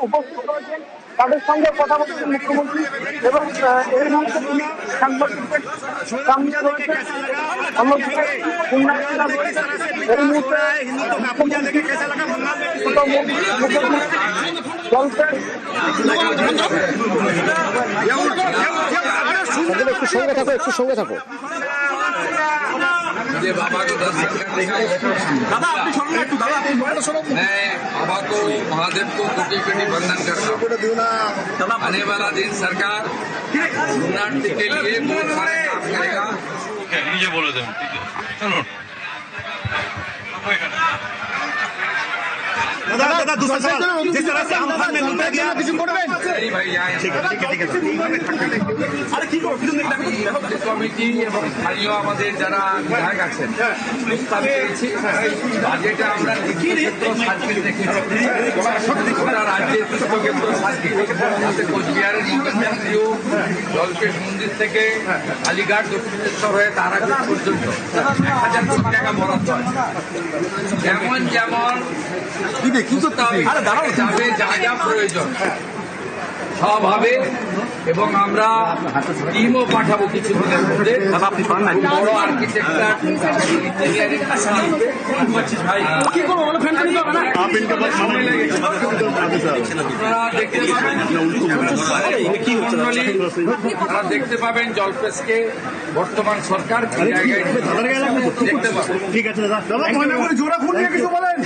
উপস্থিত রয়েছেন, তাদের সঙ্গে কথা বলছেন মুখ্যমন্ত্রী এবং এই মুহূর্তে তিনি সাংবাদিকদের সামনে রয়েছেন। অন্যদিকে খুলনা জেলা রয়েছে এই মুহূর্তে একটু সঙ্গে থাকো, একটু সঙ্গে থাকো। मुझे बाबा को दर्शन करने का मैं बाबा को महादेव को कोटि कोटि वंदन करता हूँ। आने वाला दिन सरकार शरणार्थी के लिए बहुत सारे काम करेगा। ये बोलो चलो दादा दूसरा सवाल, जिस तरह से अम्फान में लूटा गया नहीं भाई यहाँ কমিটি এবং স্থানীয় আমাদের যারা বিধায়ক আছেন প্রস্তাব পেয়েছি বাজেটে আমরা তীর্থক্ষেত্র সার্কিট রেখেছি। গোটা রাজ্যের তীর্থক্ষেত্র সার্কিট যাতে কোচবিহারের মোহাম্মদপুর জলপেশ মন্দির থেকে আলিঘাট দক্ষিণেশ্বর হয়ে তারাপীঠ পর্যন্ত 1000 কোটি টাকা বরাদ্দ হয়। যেমন যেমন যাবে যা যা প্রয়োজন সব হবে এবং আমরা টিমও পাঠাবো কিছুদিনের মধ্যে। বড় আর্কিটেক্টরা আপনারা দেখতে পাবেন জলপেশকে বর্তমান সরকার দেখতে পাবেন। ঠিক আছে দাদা, জোড়া ফুল নিয়ে কিছু বলেন।